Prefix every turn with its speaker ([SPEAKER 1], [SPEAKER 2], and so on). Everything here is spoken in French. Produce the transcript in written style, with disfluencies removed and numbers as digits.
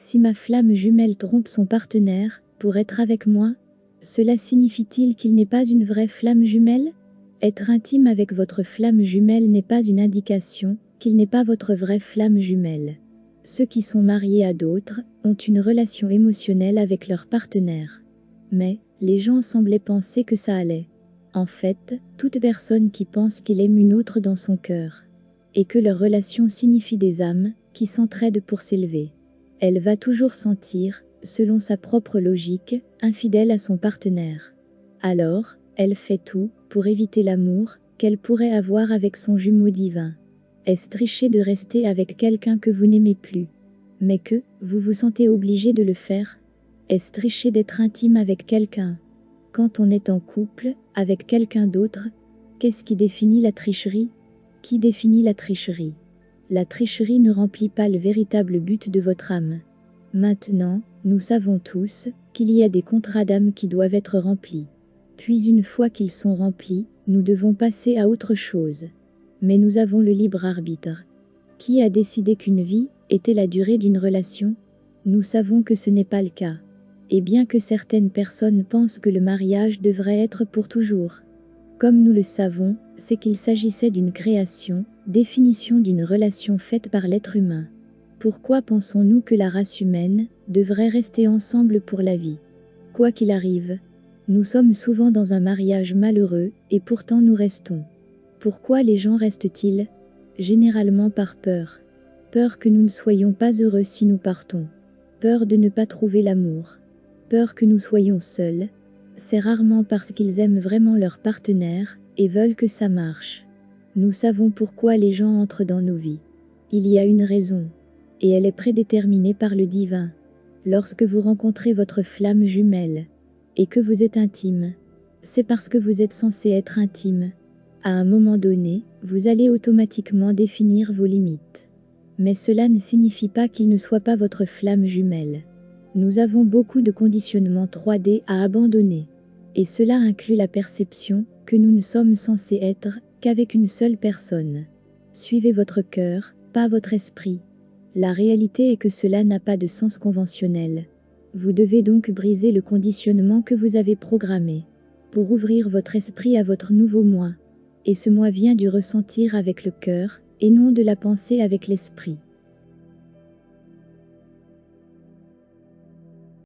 [SPEAKER 1] Si ma flamme jumelle trompe son partenaire pour être avec moi, cela signifie-t-il qu'il n'est pas une vraie flamme jumelle? Être intime avec votre flamme jumelle n'est pas une indication qu'il n'est pas votre vraie flamme jumelle. Ceux qui sont mariés à d'autres ont une relation émotionnelle avec leur partenaire. Mais les gens semblaient penser que ça allait. En fait, toute personne qui pense qu'il aime une autre dans son cœur, et que leur relation signifie des âmes qui s'entraident pour s'élever, elle va toujours sentir, selon sa propre logique, infidèle à son partenaire. Alors, elle fait tout pour éviter l'amour qu'elle pourrait avoir avec son jumeau divin. Est-ce tricher de rester avec quelqu'un que vous n'aimez plus, mais que vous vous sentez obligé de le faire? Est-ce tricher d'être intime avec quelqu'un quand on est en couple avec quelqu'un d'autre? Qu'est-ce qui définit la tricherie? Qui définit la tricherie? La tricherie ne remplit pas le véritable but de votre âme. Maintenant, nous savons tous qu'il y a des contrats d'âme qui doivent être remplis. Puis une fois qu'ils sont remplis, nous devons passer à autre chose. Mais nous avons le libre arbitre. Qui a décidé qu'une vie était la durée d'une relation? Nous savons que ce n'est pas le cas. Et bien que certaines personnes pensent que le mariage devrait être pour toujours, comme nous le savons, c'est qu'il s'agissait d'une création, définition d'une relation faite par l'être humain. Pourquoi pensons-nous que la race humaine devrait rester ensemble pour la vie? Quoi qu'il arrive, nous sommes souvent dans un mariage malheureux et pourtant nous restons. Pourquoi les gens restent-ils? Généralement par peur. Peur que nous ne soyons pas heureux si nous partons. Peur de ne pas trouver l'amour. Peur que nous soyons seuls. C'est rarement parce qu'ils aiment vraiment leur partenaire et veulent que ça marche. Nous savons pourquoi les gens entrent dans nos vies. Il y a une raison, et elle est prédéterminée par le divin. Lorsque vous rencontrez votre flamme jumelle, et que vous êtes intime, c'est parce que vous êtes censé être intime. À un moment donné, vous allez automatiquement définir vos limites. Mais cela ne signifie pas qu'il ne soit pas votre flamme jumelle. Nous avons beaucoup de conditionnements 3D à abandonner. Et cela inclut la perception que nous ne sommes censés être qu'avec une seule personne. Suivez votre cœur, pas votre esprit. La réalité est que cela n'a pas de sens conventionnel. Vous devez donc briser le conditionnement que vous avez programmé pour ouvrir votre esprit à votre nouveau moi. Et ce moi vient du ressentir avec le cœur et non de la pensée avec l'esprit.